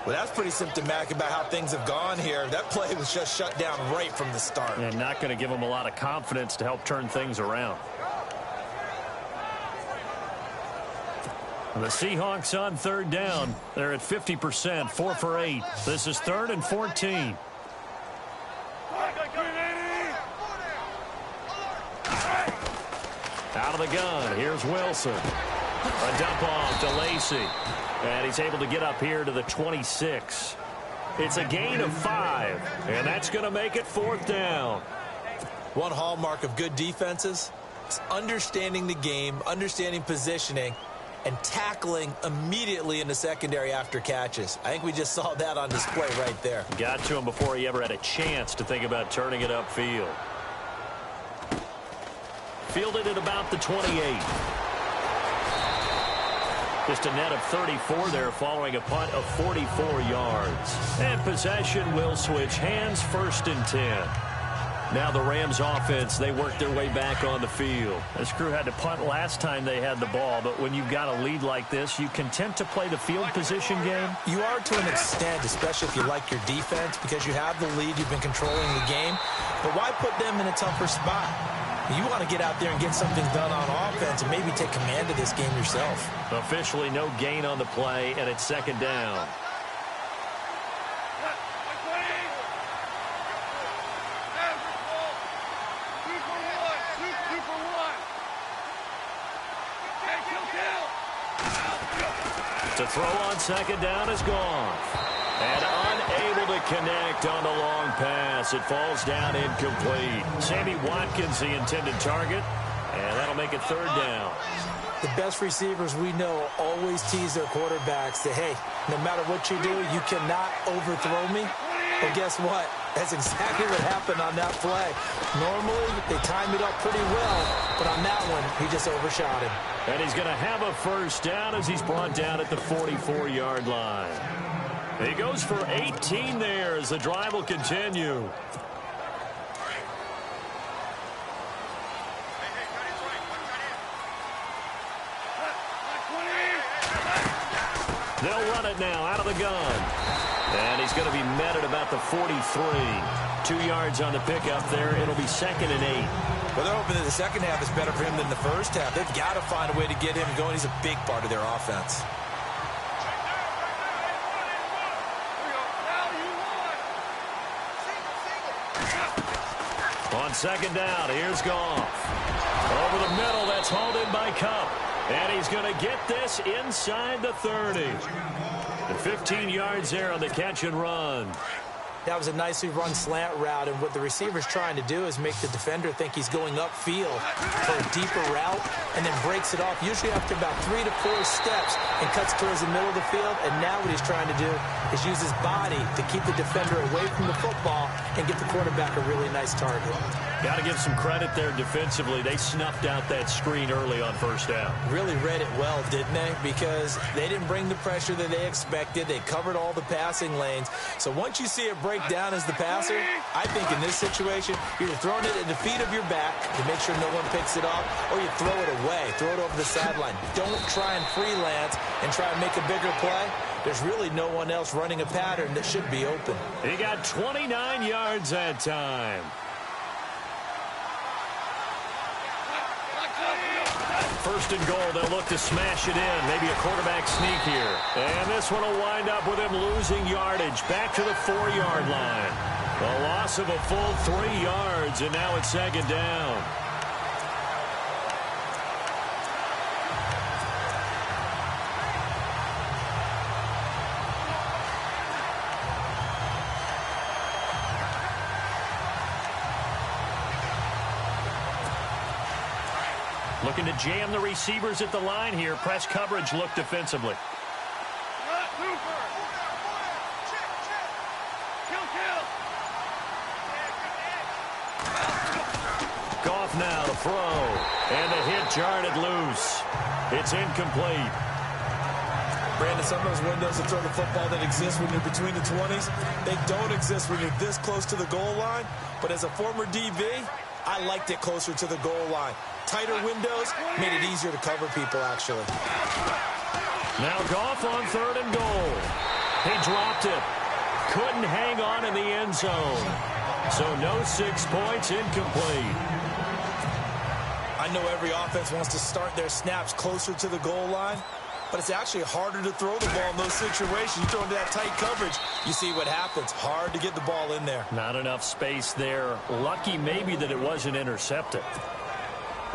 Well, that's pretty symptomatic about how things have gone here. That play was just shut down right from the start. And not going to give him a lot of confidence to help turn things around. The Seahawks on third down. They're at 50%, 4 for 8. This is 3rd and 14. Out of the gun, here's Wilson. A dump off to Lacey. And he's able to get up here to the 26. It's a gain of 5, and that's going to make it 4th down. One hallmark of good defenses is understanding the game, understanding positioning, and tackling immediately in the secondary after catches. I think we just saw that on display right there. Got to him before he ever had a chance to think about turning it upfield. Fielded at about the 28. Just a net of 34 there following a punt of 44 yards. And possession will switch hands, 1st and 10. Now the Rams offense, they work their way back on the field. This crew had to punt last time they had the ball, but when you've got a lead like this, you content to play the field position game? You are to an extent, especially if you like your defense, because you have the lead, you've been controlling the game. But why put them in a tougher spot? You want to get out there and get something done on offense and maybe take command of this game yourself. Officially no gain on the play, and it's second down. To throw on second down is gone. And unable to connect on the long pass. It falls down incomplete. Sammy Watkins, the intended target, and that'll make it third down. The best receivers we know always tease their quarterbacks that, hey, no matter what you do, you cannot overthrow me. Well, guess what? That's exactly what happened on that play. Normally, they time it up pretty well, but on that one, he just overshot him. And he's going to have a first down as he's brought down at the 44-yard line. He goes for 18 there as the drive will continue. They'll run it now out of the gun. And he's going to be met at about the 43. 2 yards on the pickup there. It'll be 2nd and 8. Well, they're hoping that the second half is better for him than the first half. They've got to find a way to get him going. He's a big part of their offense. On second down, here's Goff. Over the middle, that's hauled in by Cup. And he's going to get this inside the 30. The 15 yards there on the catch and run. That was a nicely run slant route, and what the receiver's trying to do is make the defender think he's going upfield for a deeper route and then breaks it off, usually after about 3 to 4 steps, and cuts towards the middle of the field. And now what he's trying to do is use his body to keep the defender away from the football and get the quarterback a really nice target. Got to give some credit there defensively. They snuffed out that screen early on first down. Really read it well, didn't they? Because they didn't bring the pressure that they expected. They covered all the passing lanes. So once you see it break down as the passer, I think in this situation, you're throwing it at the feet of your back to make sure no one picks it off, or you throw it away, throw it over the sideline. Don't try and freelance and try and make a bigger play. There's really no one else running a pattern that should be open. He got 29 yards that time. First and goal, they'll look to smash it in. Maybe a quarterback sneak here. And this one will wind up with him losing yardage back to the 4-yard line. A loss of a full 3 yards, and now it's second down. Looking to jam the receivers at the line here. Press coverage look defensively. Goff now to throw. And the hit jarred loose. It's incomplete. Brandon, some of those windows to throw the football that exist when you're between the 20s, they don't exist when you're this close to the goal line. But as a former DB, I liked it closer to the goal line. Tighter windows made it easier to cover people, actually. Now Goff on 3rd and goal. He dropped it. Couldn't hang on in the end zone. So no 6 points, incomplete. I know every offense wants to start their snaps closer to the goal line, but it's actually harder to throw the ball in those situations. You throw into that tight coverage, you see what happens. Hard to get the ball in there. Not enough space there. Lucky maybe that it wasn't intercepted.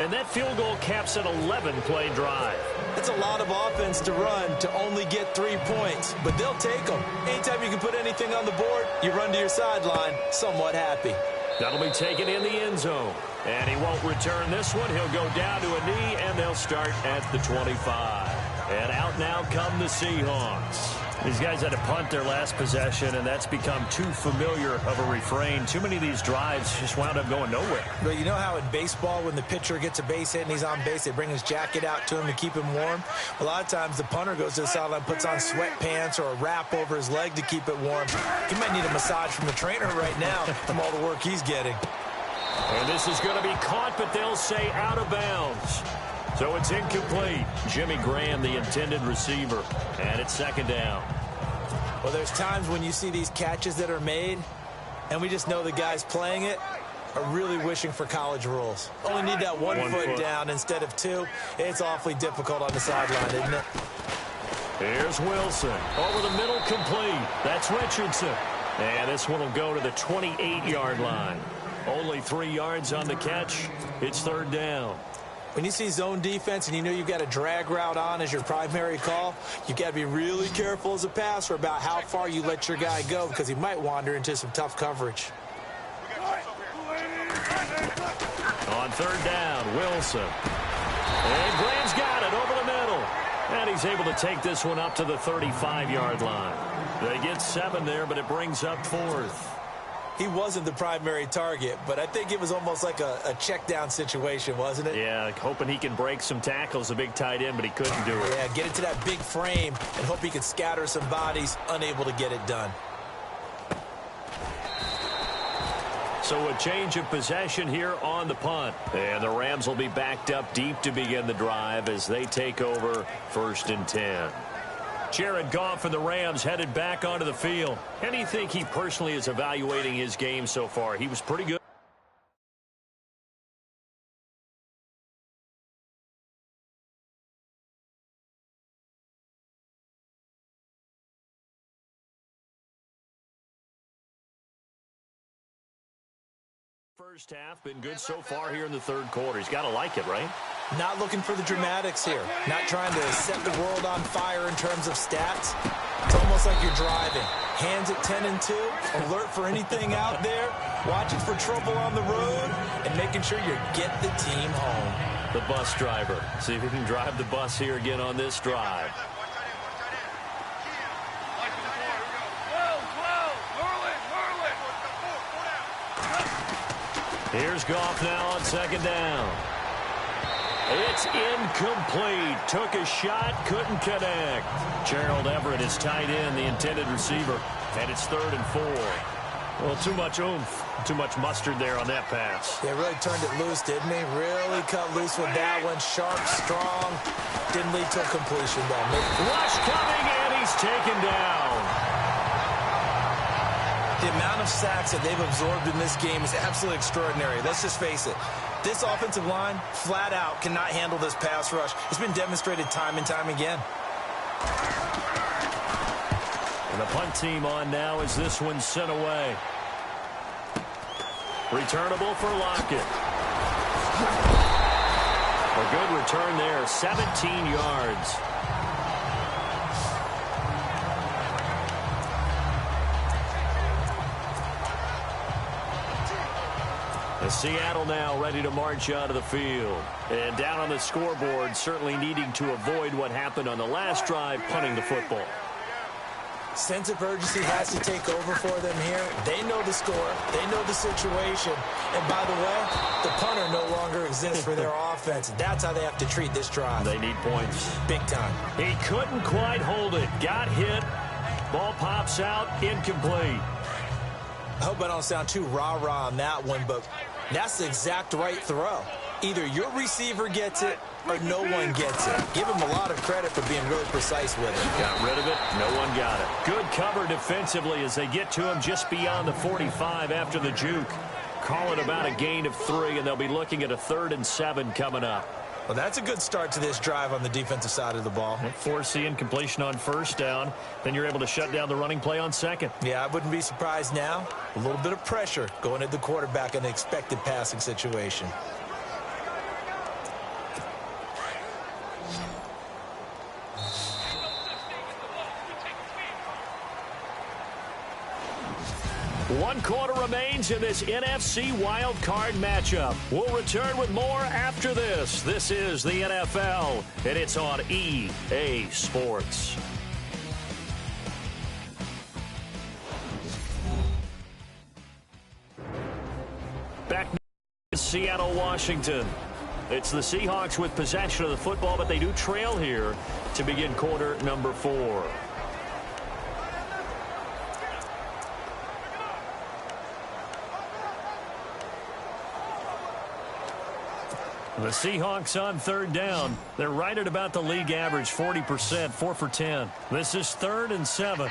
And that field goal caps an 11-play drive. It's a lot of offense to run to only get 3 points, but they'll take them. Anytime you can put anything on the board, you run to your sideline somewhat happy. That'll be taken in the end zone. And he won't return this one. He'll go down to a knee, and they'll start at the 25. And out now come the Seahawks. These guys had to punt their last possession, and that's become too familiar of a refrain. Too many of these drives just wound up going nowhere. But you know how in baseball, when the pitcher gets a base hit and he's on base, they bring his jacket out to him to keep him warm? A lot of times the punter goes to the sideline, puts on sweatpants or a wrap over his leg to keep it warm. He might need a massage from the trainer right now from all the work he's getting. And this is going to be caught, but they'll say out of bounds. So it's incomplete. Jimmy Graham, the intended receiver, and it's second down. Well, there's times when you see these catches that are made, and we just know the guy's playing it, are really wishing for college rules. Only need that one foot down instead of two. It's awfully difficult on the sideline, isn't it? Here's Wilson. Over the middle, complete. That's Richardson. And this one will go to the 28-yard line. Only 3 yards on the catch. It's third down. When you see zone defense and you know you've got a drag route on as your primary call, you've got to be really careful as a passer about how far you let your guy go because he might wander into some tough coverage. On third down, Wilson. And Graham's got it over the middle. And he's able to take this one up to the 35-yard line. They get 7 there, but it brings up 4th. He wasn't the primary target, but I think it was almost like a check down situation, wasn't it? Yeah, hoping he can break some tackles, a big tight end, but he couldn't do it. Yeah, get it to that big frame and hope he could scatter some bodies, unable to get it done. So a change of possession here on the punt. And the Rams will be backed up deep to begin the drive as they take over 1st and 10. Jared Goff and the Rams headed back onto the field. How do you think he personally is evaluating his game so far? He was pretty good. First half been good so far here in the third quarter. He's got to like it, right? Not looking for the dramatics here. Not trying to set the world on fire in terms of stats. It's almost like you're driving. Hands at 10 and 2. Alert for anything out there. Watching for trouble on the road. And making sure you get the team home. The bus driver. See if he can drive the bus here again on this drive. Here's Goff now on second down. It's incomplete. Took a shot, couldn't connect. Gerald Everett is tight end, the intended receiver. And it's 3rd and 4. Well, too much oomph, too much mustard there on that pass. They really turned it loose, didn't he? Really cut loose with that one. Sharp, strong. Didn't lead to a completion, though. Rush coming, and he's taken down. The amount of sacks that they've absorbed in this game is absolutely extraordinary. Let's just face it. This offensive line, flat out, cannot handle this pass rush. It's been demonstrated time and time again. And the punt team on now as this one's sent away. Returnable for Lockett. A good return there, 17 yards. Seattle now ready to march out of the field. And down on the scoreboard, certainly needing to avoid what happened on the last drive, punting the football. Sense of urgency has to take over for them here. They know the score. They know the situation. And by the way, the punter no longer exists for their offense. That's how they have to treat this drive. They need points. Big time. He couldn't quite hold it. Got hit. Ball pops out. Incomplete. I hope I don't sound too rah-rah on that one, but that's the exact right throw. Either your receiver gets it or no one gets it. Give him a lot of credit for being really precise with it. Got rid of it. No one got it. Good cover defensively as they get to him just beyond the 45 after the juke. Call it about a gain of 3, and they'll be looking at a 3rd and 7 coming up. Well, that's a good start to this drive on the defensive side of the ball. Force the incompletion on first down. Then you're able to shut down the running play on second. Yeah, I wouldn't be surprised now. A little bit of pressure going at the quarterback in an expected passing situation. One quarter remains in this NFC Wildcard matchup. We'll return with more after this. This is the NFL, and it's on EA Sports. Back in Seattle, Washington. It's the Seahawks with possession of the football, but they do trail here to begin quarter number 4. The Seahawks on 3rd down. They're right at about the league average, 40%, 4 for 10. This is 3rd and 7.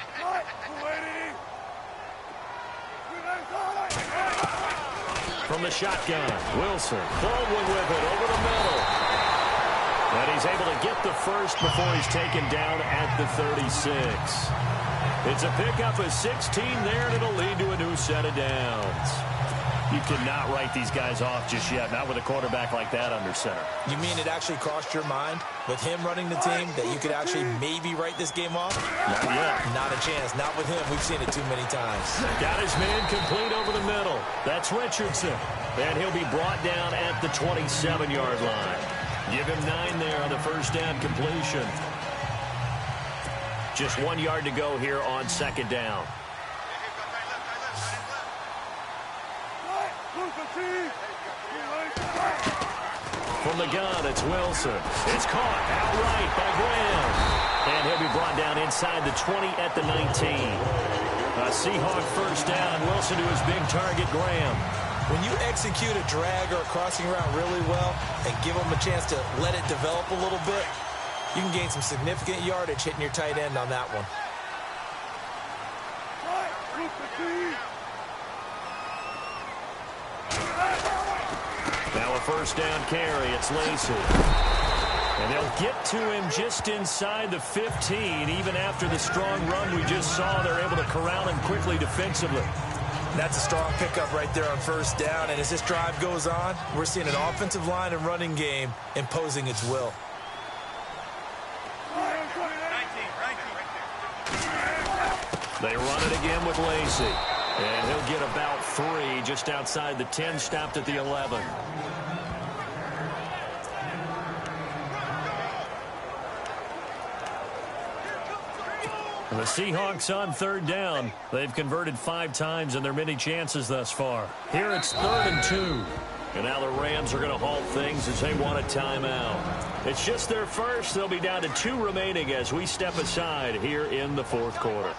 from the shotgun. Wilson, Baldwin with it over the middle. And he's able to get the first before he's taken down at the 36. It's a pickup of 16 there, and it'll lead to a new set of downs. You cannot write these guys off just yet, not with a quarterback like that under center. You mean it actually crossed your mind with him running the team that you could actually maybe write this game off? Not yet. Not a chance. Not with him. We've seen it too many times. Got his man complete over the middle. That's Richardson. And he'll be brought down at the 27-yard line. Give him 9 there on the first down completion. Just 1 yard to go here on second down. From the gun, it's Wilson. It's caught outright by Graham. And he'll be brought down inside the 20 at the 19. A Seahawk first down. Wilson to his big target, Graham. When you execute a drag or a crossing route really well and give them a chance to let it develop a little bit, you can gain some significant yardage hitting your tight end on that one. Now a first down carry. It's Lacy. And they'll get to him just inside the 15. Even after the strong run we just saw, they're able to corral him quickly defensively. That's a strong pickup right there on first down. And as this drive goes on, we're seeing an offensive line and running game imposing its will. They run it again with Lacy. And he'll get about 3 just outside the 10, stopped at the 11. And the Seahawks on third down. They've converted 5 times in their many chances thus far. Here it's 3rd and 2. And now the Rams are going to halt things as they want a timeout. It's just their first. They'll be down to 2 remaining as we step aside here in the 4th quarter.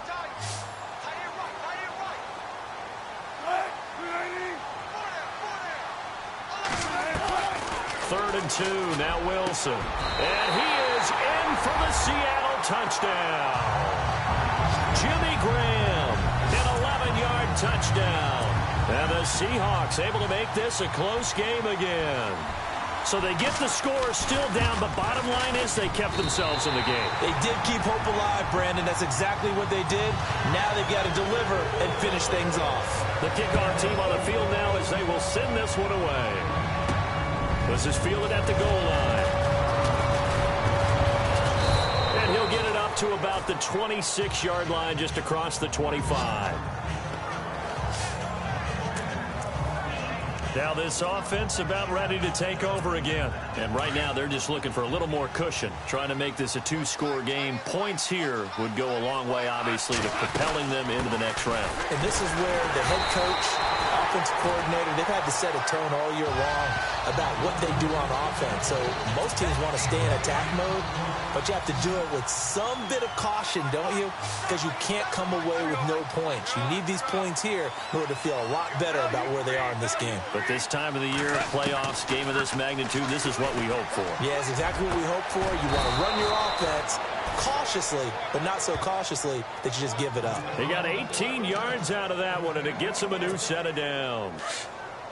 Third and 2, now Wilson. And he is in for the Seattle touchdown. Jimmy Graham, an 11-yard touchdown. And the Seahawks able to make this a close game again. So they get the score still down, but bottom line is they kept themselves in the game. They did keep hope alive, Brandon. That's exactly what they did. Now they've got to deliver and finish things off. The kickoff team on the field now as they will send this one away. This is fielded at the goal line. And he'll get it up to about the 26-yard line, just across the 25. Now this offense about ready to take over again. And right now they're just looking for a little more cushion, trying to make this a 2-score game. Points here would go a long way, obviously, to propelling them into the next round. And this is where the head coach, offensive coordinator, they've had to set a tone all year long about what they do on offense. So most teams want to stay in attack mode, but you have to do it with some bit of caution, don't you? Because you can't come away with no points. You need these points here in order to feel a lot better about where they are in this game. But this time of the year, playoffs, game of this magnitude, this is what we hope for. Yeah, it's exactly what we hope for. You want to run your offense cautiously, but not so cautiously that you just give it up. He got 18 yards out of that one, and it gets him a new set of downs.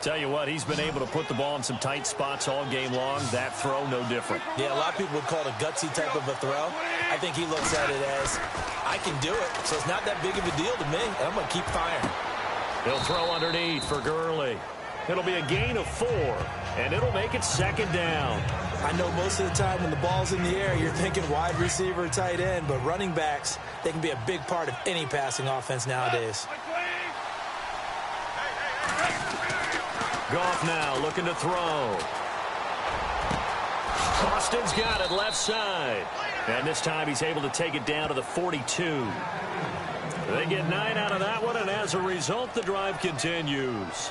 Tell you what, he's been able to put the ball in some tight spots all game long. That throw, no different. Yeah, a lot of people would call it a gutsy type of a throw. I think he looks at it as, I can do it, so it's not that big of a deal to me, and I'm going to keep firing. He'll throw underneath for Gurley. It'll be a gain of 4, and it'll make it second down. I know most of the time when the ball's in the air, you're thinking wide receiver, tight end, but running backs, they can be a big part of any passing offense nowadays. Goff now looking to throw. Austin's got it left side. And this time he's able to take it down to the 42. They get 9 out of that one, and as a result, the drive continues.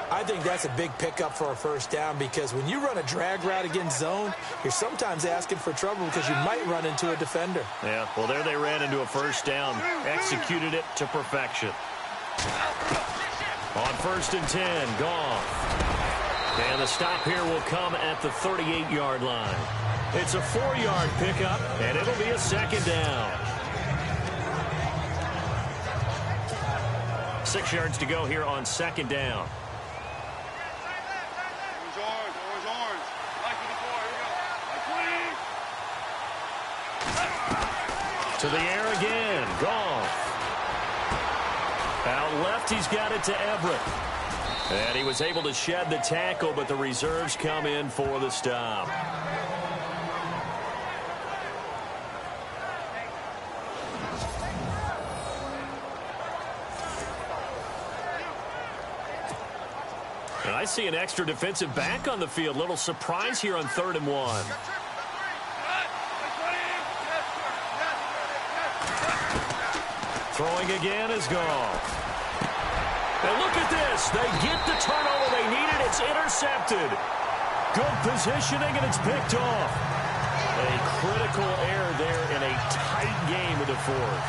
I think that's a big pickup for a first down because when you run a drag route against zone, you're sometimes asking for trouble because you might run into a defender. Yeah, well, there they ran into a first down, executed it to perfection. On 1st and 10, Goff. And the stop here will come at the 38-yard line. It's a 4-yard pickup, and it'll be a second down. 6 yards to go here on second down. To the air again. Goff. Out left, he's got it to Everett. And he was able to shed the tackle, but the reserves come in for the stop. And I see an extra defensive back on the field. Little surprise here on 3rd and 1. Throwing again is Goff. And look at this. They get the turnover they needed. It's intercepted. Good positioning, and it's picked off. A critical error there in a tight game of the 4th.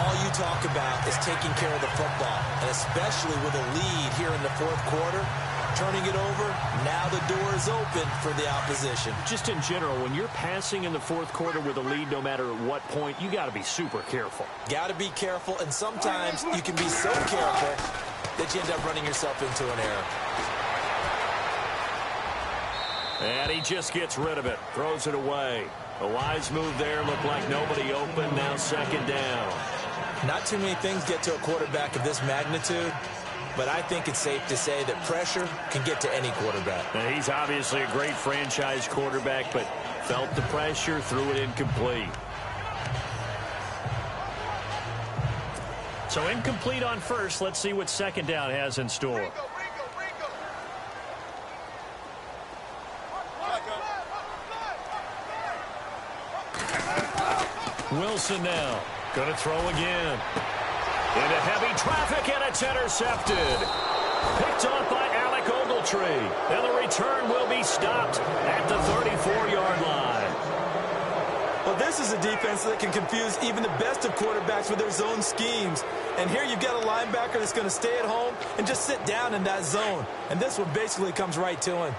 All you talk about is taking care of the football, and especially with a lead here in the 4th quarter. Turning it over, now the door is open for the opposition. Just in general, when you're passing in the 4th quarter with a lead, no matter at what point, you got to be super careful. Got to be careful, and sometimes you can be so careful that you end up running yourself into an error. And he just gets rid of it, throws it away. A wise move there, looked like nobody open, now 2nd down. Not too many things get to a quarterback of this magnitude, but I think it's safe to say that pressure can get to any quarterback. Now, he's obviously a great franchise quarterback, but felt the pressure, threw it incomplete. So incomplete on first. Let's see what 2nd down has in store. Wilson now. Going to throw again. Into heavy traffic, and it's intercepted. Picked off by Alec Ogletree. And the return will be stopped at the 34-yard line. Well, this is a defense that can confuse even the best of quarterbacks with their zone schemes. And here you've got a linebacker that's going to stay at home and just sit down in that zone. And this one basically comes right to him.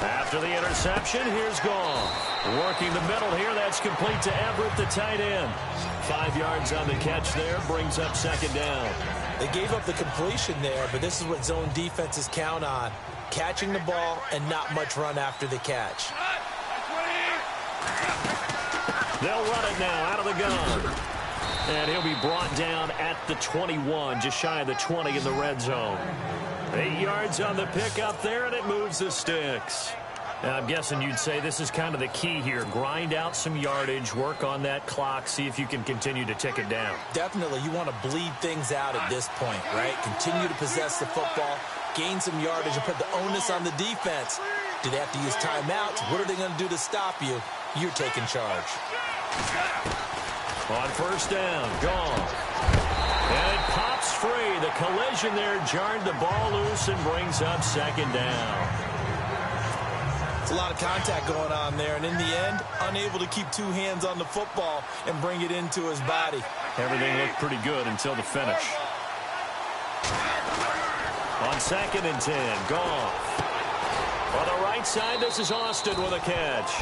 After the interception, here's Goff. Working the middle here, that's complete to Everett, the tight end. 5 yards on the catch there, brings up 2nd down. They gave up the completion there, but this is what zone defenses count on. Catching the ball and not much run after the catch. They'll run it now out of the gun. And he'll be brought down at the 21, just shy of the 20 in the red zone. 8 yards on the pickup there, and it moves the sticks. Now, I'm guessing you'd say this is kind of the key here. Grind out some yardage, work on that clock, see if you can continue to tick it down. Definitely, you want to bleed things out at this point, right? Continue to possess the football, gain some yardage, and put the onus on the defense. Do they have to use timeouts? What are they going to do to stop you? You're taking charge. On 1st down, Goff. And it pops free. The collision there jarred the ball loose and brings up 2nd down. It's a lot of contact going on there, and in the end, unable to keep 2 hands on the football and bring it into his body. Everything looked pretty good until the finish. On 2nd and 10, Goff. On the right side, this is Austin with a catch.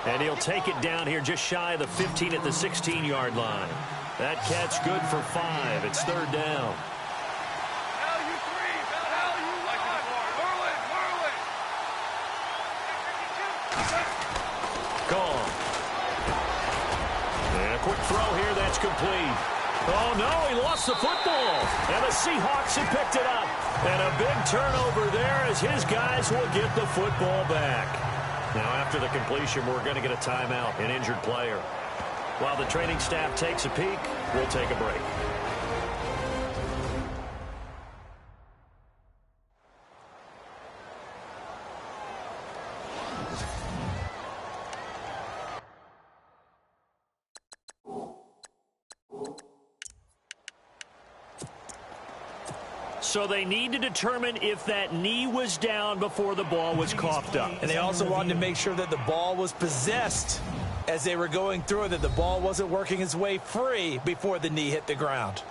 And he'll take it down here just shy of the 15 at the 16-yard line. That catch good for 5. It's 3rd down. Gone. And a quick throw here, that's complete. Oh, no, he lost the football. And the Seahawks have picked it up. And a big turnover there as his guys will get the football back. Now, after the completion, we're going to get a timeout, an injured player. While the training staff takes a peek, we'll take a break. So they need to determine if that knee was down before the ball was coughed up. And they also wanted to make sure that the ball was possessed as they were going through it, that the ball wasn't working its way free before the knee hit the ground.